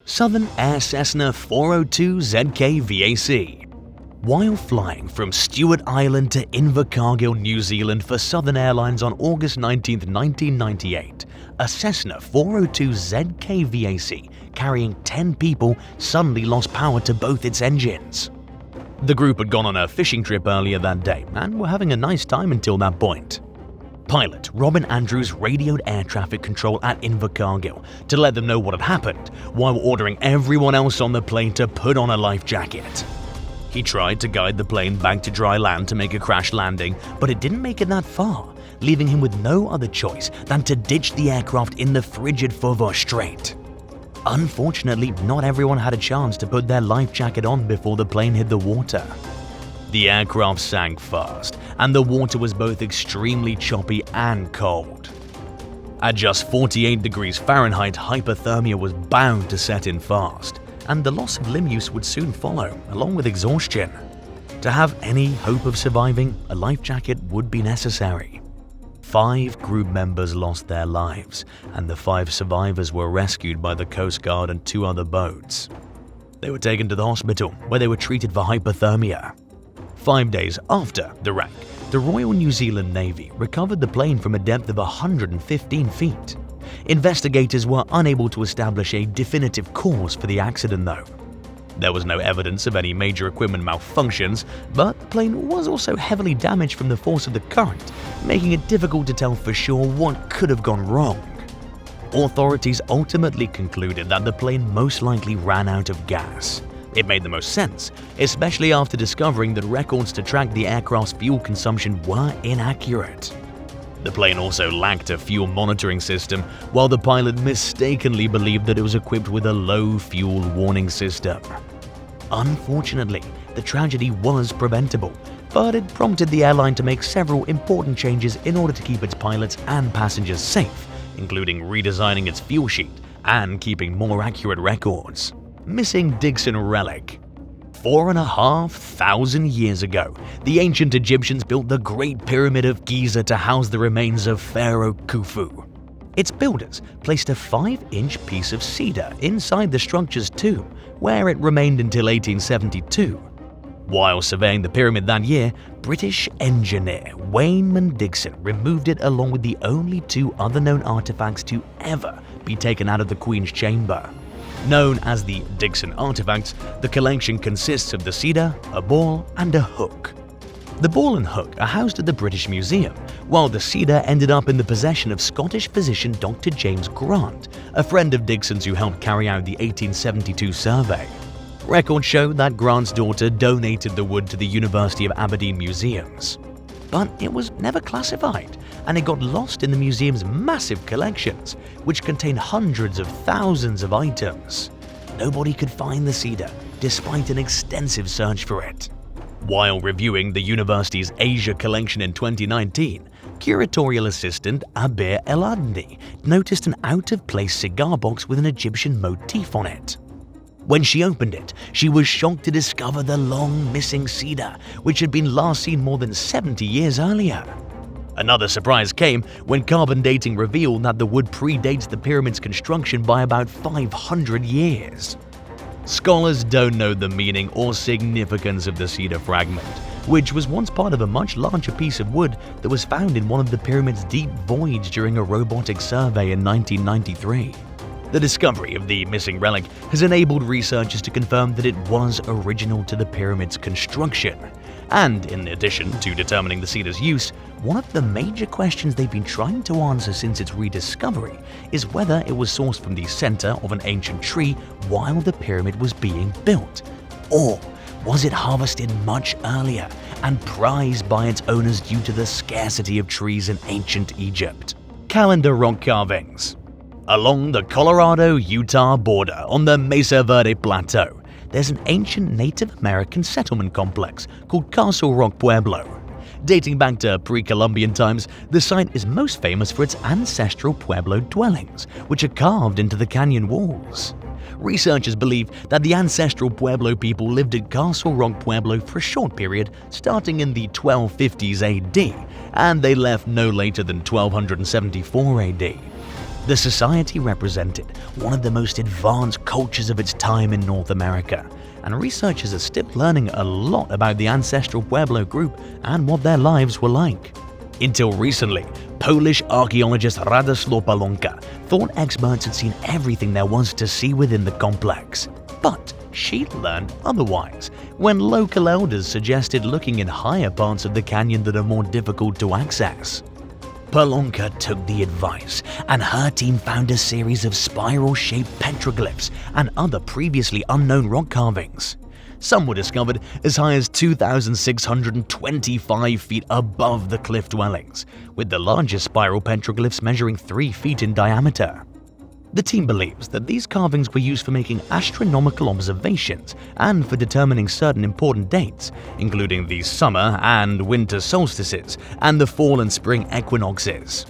Southern Air Cessna 402 ZK-VAC. While flying from Stewart Island to Invercargill, New Zealand for Southern Airlines on August 19, 1998, a Cessna 402 ZK-VAC carrying 10 people suddenly lost power to both its engines. The group had gone on a fishing trip earlier that day and were having a nice time until that point. Pilot Robin Andrews radioed air traffic control at Invercargill to let them know what had happened, while ordering everyone else on the plane to put on a life jacket. He tried to guide the plane back to dry land to make a crash landing, but it didn't make it that far, leaving him with no other choice than to ditch the aircraft in the frigid Faubourg Strait. Unfortunately, not everyone had a chance to put their life jacket on before the plane hit the water. The aircraft sank fast, and the water was both extremely choppy and cold. At just 48 degrees Fahrenheit, hypothermia was bound to set in fast, and the loss of limb use would soon follow, along with exhaustion. To have any hope of surviving, a life jacket would be necessary. 5 group members lost their lives, and the 5 survivors were rescued by the Coast Guard and 2 other boats. They were taken to the hospital, where they were treated for hypothermia. 5 days after the wreck, the Royal New Zealand Navy recovered the plane from a depth of 115 feet. Investigators were unable to establish a definitive cause for the accident though. There was no evidence of any major equipment malfunctions, but the plane was also heavily damaged from the force of the current, making it difficult to tell for sure what could have gone wrong. Authorities ultimately concluded that the plane most likely ran out of gas. It made the most sense, especially after discovering that records to track the aircraft's fuel consumption were inaccurate. The plane also lacked a fuel monitoring system, while the pilot mistakenly believed that it was equipped with a low fuel warning system. Unfortunately, the tragedy was preventable, but it prompted the airline to make several important changes in order to keep its pilots and passengers safe, including redesigning its fuel sheet and keeping more accurate records. Missing Dixson Relic. 4,500 years ago, the ancient Egyptians built the Great Pyramid of Giza to house the remains of Pharaoh Khufu. Its builders placed a 5-inch piece of cedar inside the structure's tomb, where it remained until 1872. While surveying the pyramid that year, British engineer Wayne Dixson removed it along with the only 2 other known artifacts to ever be taken out of the Queen's chamber. Known as the Dixson artifacts, the collection consists of the cedar, a ball, and a hook. The ball and hook are housed at the British Museum, while the cedar ended up in the possession of Scottish physician Dr. James Grant, a friend of Dixon's who helped carry out the 1872 survey. Records show that Grant's daughter donated the wood to the University of Aberdeen museums. But it was never classified, and it got lost in the museum's massive collections, which contain hundreds of thousands of items. Nobody could find the cedar, despite an extensive search for it. While reviewing the university's Asia collection in 2019, curatorial assistant Abir El-Adni noticed an out-of-place cigar box with an Egyptian motif on it. When she opened it, she was shocked to discover the long missing cedar, which had been last seen more than 70 years earlier. Another surprise came when carbon dating revealed that the wood predates the pyramid's construction by about 500 years. Scholars don't know the meaning or significance of the cedar fragment, which was once part of a much larger piece of wood that was found in one of the pyramid's deep voids during a robotic survey in 1993. The discovery of the missing relic has enabled researchers to confirm that it was original to the pyramid's construction. And in addition to determining the cedar's use, one of the major questions they've been trying to answer since its rediscovery is whether it was sourced from the center of an ancient tree while the pyramid was being built. Or was it harvested much earlier and prized by its owners due to the scarcity of trees in ancient Egypt? Calendar rock carvings. Along the Colorado-Utah border on the Mesa Verde Plateau, there's an ancient Native American settlement complex called Castle Rock Pueblo. Dating back to pre-Columbian times, the site is most famous for its ancestral Pueblo dwellings, which are carved into the canyon walls. Researchers believe that the ancestral Pueblo people lived at Castle Rock Pueblo for a short period starting in the 1250s AD, and they left no later than 1274 AD. The society represented one of the most advanced cultures of its time in North America, and researchers are still learning a lot about the ancestral Pueblo group and what their lives were like. Until recently, Polish archaeologist Radosław Palonka thought experts had seen everything there was to see within the complex. But she learned otherwise when local elders suggested looking in higher parts of the canyon that are more difficult to access. Palonka took the advice, and her team found a series of spiral-shaped petroglyphs and other previously unknown rock carvings. Some were discovered as high as 2,625 feet above the cliff dwellings, with the largest spiral petroglyphs measuring 3 feet in diameter. The team believes that these carvings were used for making astronomical observations and for determining certain important dates, including the summer and winter solstices and the fall and spring equinoxes.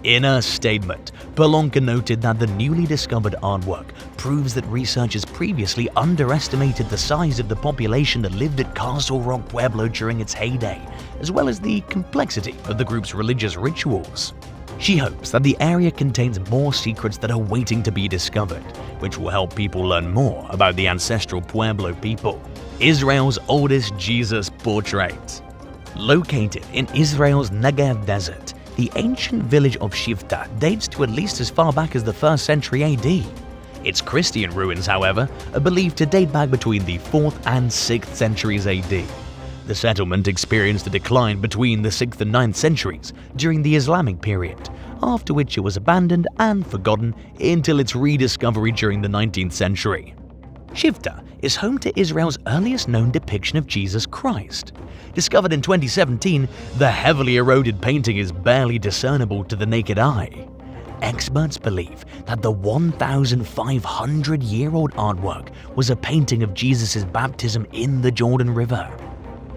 In a statement, Palonka noted that the newly discovered artwork proves that researchers previously underestimated the size of the population that lived at Castle Rock Pueblo during its heyday, as well as the complexity of the group's religious rituals. She hopes that the area contains more secrets that are waiting to be discovered, which will help people learn more about the ancestral Pueblo people. Israel's oldest Jesus portrait. Located in Israel's Negev desert, the ancient village of Shivta dates to at least as far back as the 1st century AD. Its Christian ruins, however, are believed to date back between the 4th and 6th centuries AD. The settlement experienced a decline between the 6th and 9th centuries during the Islamic period, after which it was abandoned and forgotten until its rediscovery during the 19th century. Shivta is home to Israel's earliest known depiction of Jesus Christ. Discovered in 2017, the heavily eroded painting is barely discernible to the naked eye. Experts believe that the 1,500-year-old artwork was a painting of Jesus' baptism in the Jordan River.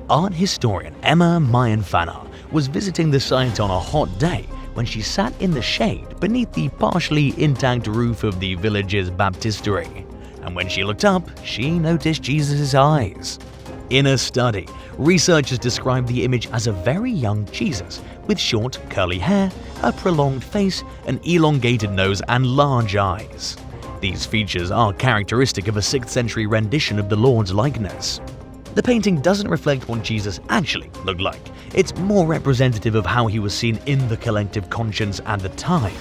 Art historian Emma Mayenfana was visiting the site on a hot day when she sat in the shade beneath the partially intact roof of the village's baptistery. And when she looked up, she noticed Jesus' eyes. In a study, researchers described the image as a very young Jesus with short, curly hair, a prolonged face, an elongated nose, and large eyes. These features are characteristic of a 6th century rendition of the Lord's likeness. The painting doesn't reflect what Jesus actually looked like. It's more representative of how he was seen in the collective conscience at the time.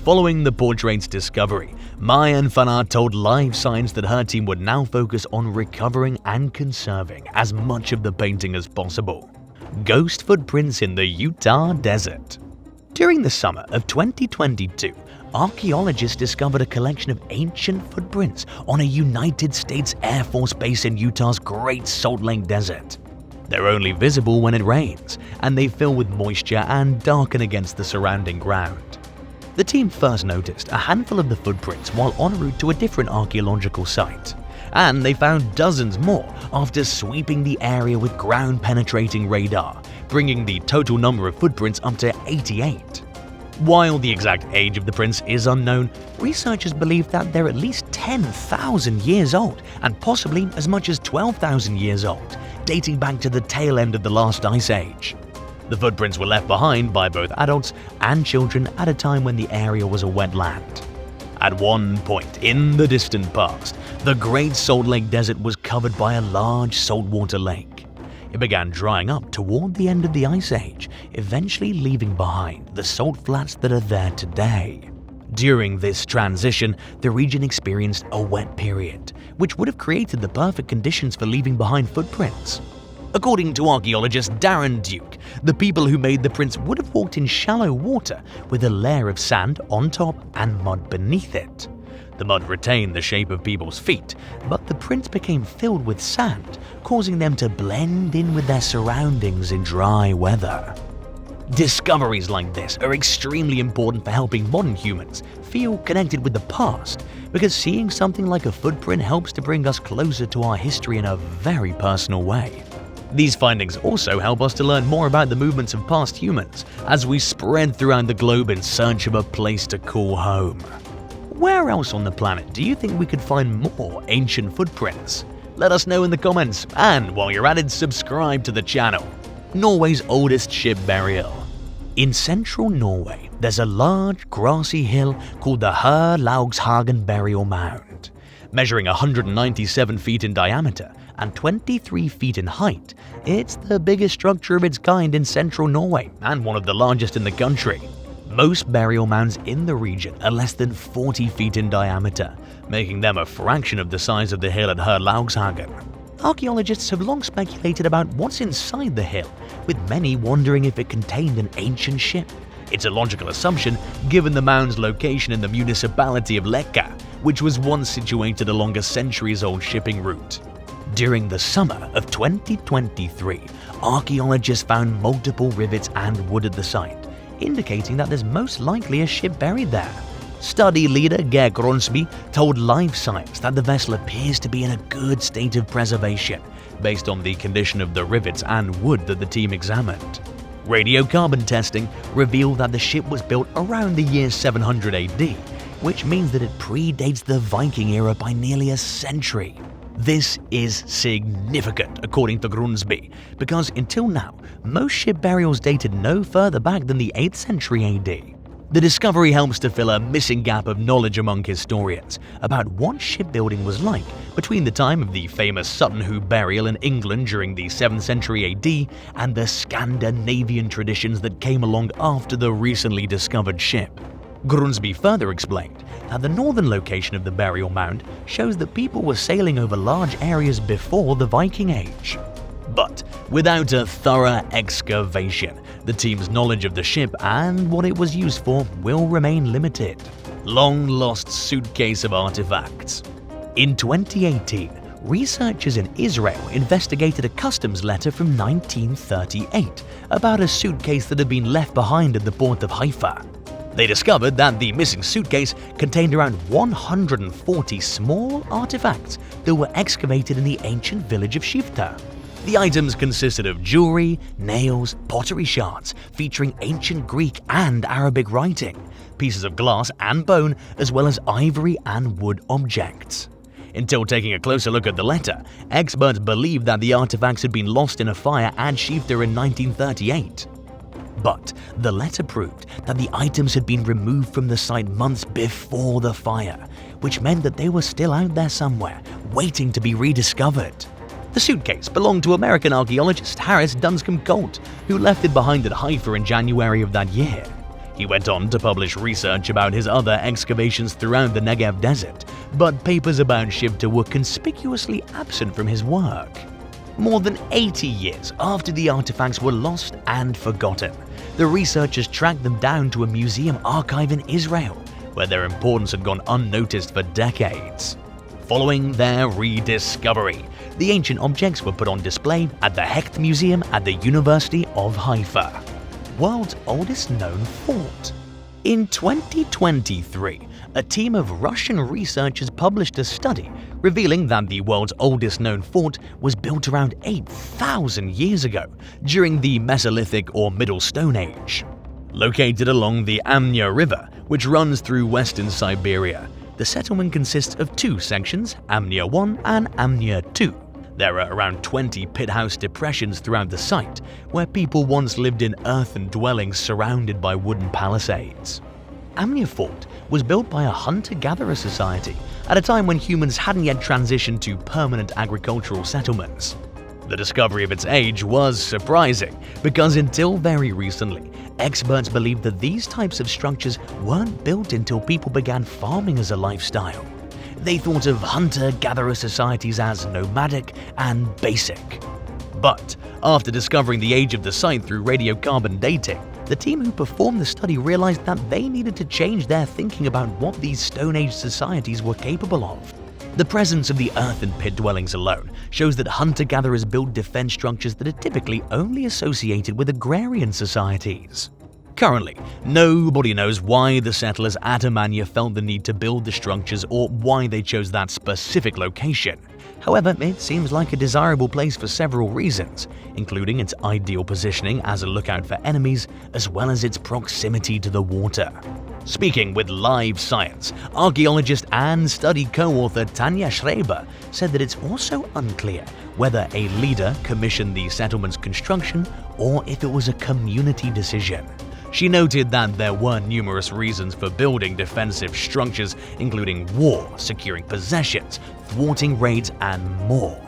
Following the portrait's discovery, Mayenfana told Live Science that her team would now focus on recovering and conserving as much of the painting as possible. Ghost footprints in the Utah desert. During the summer of 2022, archaeologists discovered a collection of ancient footprints on a United States Air Force base in Utah's Great Salt Lake Desert. They're only visible when it rains, and they fill with moisture and darken against the surrounding ground. The team first noticed a handful of the footprints while en route to a different archaeological site, and they found dozens more after sweeping the area with ground-penetrating radar, bringing the total number of footprints up to 88. While the exact age of the prints is unknown, researchers believe that they're at least 10,000 years old and possibly as much as 12,000 years old, dating back to the tail end of the last ice age. The footprints were left behind by both adults and children at a time when the area was a wetland. At one point in the distant past, the Great Salt Lake Desert was covered by a large saltwater lake. It began drying up toward the end of the Ice Age, eventually leaving behind the salt flats that are there today. During this transition, the region experienced a wet period, which would have created the perfect conditions for leaving behind footprints. According to archaeologist Darren Duke, the people who made the prints would have walked in shallow water with a layer of sand on top and mud beneath it. The mud retained the shape of people's feet, but the prints became filled with sand, causing them to blend in with their surroundings in dry weather. Discoveries like this are extremely important for helping modern humans feel connected with the past, because seeing something like a footprint helps to bring us closer to our history in a very personal way. These findings also help us to learn more about the movements of past humans as we spread throughout the globe in search of a place to call home. Where else on the planet do you think we could find more ancient footprints? Let us know in the comments, and while you're at it, subscribe to the channel. Norway's oldest ship burial. In central Norway, there's a large grassy hill called the Herlaugshagen Burial Mound. Measuring 197 feet in diameter and 23 feet in height, it's the biggest structure of its kind in central Norway and one of the largest in the country. Most burial mounds in the region are less than 40 feet in diameter, making them a fraction of the size of the hill at Herlaugshagen. Archaeologists have long speculated about what's inside the hill, with many wondering if it contained an ancient ship. It's a logical assumption given the mound's location in the municipality of Leka, which was once situated along a centuries-old shipping route. During the summer of 2023, archaeologists found multiple rivets and wood at the site, indicating that there's most likely a ship buried there. Study leader Geir Gronsby told Live Science that the vessel appears to be in a good state of preservation, based on the condition of the rivets and wood that the team examined. Radiocarbon testing revealed that the ship was built around the year 700 AD, which means that it predates the Viking era by nearly a century. This is significant, according to Gronsby, because until now, most ship burials dated no further back than the 8th century AD. The discovery helps to fill a missing gap of knowledge among historians about what shipbuilding was like between the time of the famous Sutton Hoo burial in England during the 7th century AD and the Scandinavian traditions that came along after the recently discovered ship. Gronsby further explained that the northern location of the burial mound shows that people were sailing over large areas before the Viking Age. But without a thorough excavation, the team's knowledge of the ship and what it was used for will remain limited. Long-lost suitcase of artifacts. In 2018, researchers in Israel investigated a customs letter from 1938 about a suitcase that had been left behind at the port of Haifa. They discovered that the missing suitcase contained around 140 small artifacts that were excavated in the ancient village of Shifta. The items consisted of jewelry, nails, pottery shards featuring ancient Greek and Arabic writing, pieces of glass and bone, as well as ivory and wood objects. Until taking a closer look at the letter, experts believed that the artifacts had been lost in a fire at Shifta in 1938. But the letter proved that the items had been removed from the site months before the fire, which meant that they were still out there somewhere, waiting to be rediscovered. The suitcase belonged to American archaeologist Harris Dunscombe Colt, who left it behind at Haifa in January of that year. He went on to publish research about his other excavations throughout the Negev desert, but papers about Shifta were conspicuously absent from his work. More than 80 years after the artifacts were lost and forgotten, the researchers tracked them down to a museum archive in Israel, where their importance had gone unnoticed for decades. Following their rediscovery, the ancient objects were put on display at the Hecht Museum at the University of Haifa. World's oldest known fort. In 2023, a team of Russian researchers published a study revealing that the world's oldest known fort was built around 8,000 years ago during the Mesolithic or Middle Stone Age. Located along the Amur River, which runs through western Siberia, the settlement consists of two sections, Amur 1 and Amur 2. There are around 20 pit house depressions throughout the site, where people once lived in earthen dwellings surrounded by wooden palisades. Amur Fort was built by a hunter-gatherer society at a time when humans hadn't yet transitioned to permanent agricultural settlements. The discovery of its age was surprising, because until very recently, experts believed that these types of structures weren't built until people began farming as a lifestyle. They thought of hunter-gatherer societies as nomadic and basic. But after discovering the age of the site through radiocarbon dating, the team who performed the study realized that they needed to change their thinking about what these Stone Age societies were capable of. The presence of the earthen pit dwellings alone shows that hunter-gatherers built defense structures that are typically only associated with agrarian societies. Currently, nobody knows why the settlers at Amania felt the need to build the structures or why they chose that specific location. However, it seems like a desirable place for several reasons, including its ideal positioning as a lookout for enemies, as well as its proximity to the water. Speaking with Live Science, archaeologist and study co-author Tanya Schreiber said that it's also unclear whether a leader commissioned the settlement's construction or if it was a community decision. She noted that there were numerous reasons for building defensive structures, including war, securing possessions, thwarting raids, and more.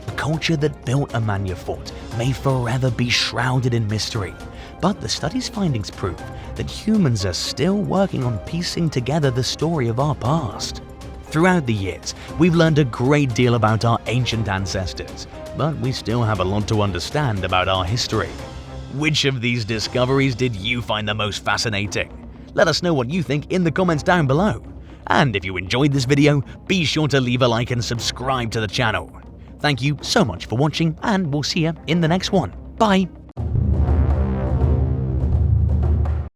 A culture that built a Manya fort may forever be shrouded in mystery, but the study's findings prove that humans are still working on piecing together the story of our past. Throughout the years, we've learned a great deal about our ancient ancestors, but we still have a lot to understand about our history. Which of these discoveries did you find the most fascinating? Let us know what you think in the comments down below. And if you enjoyed this video, be sure to leave a like and subscribe to the channel. Thank you so much for watching, and we'll see you in the next one. Bye!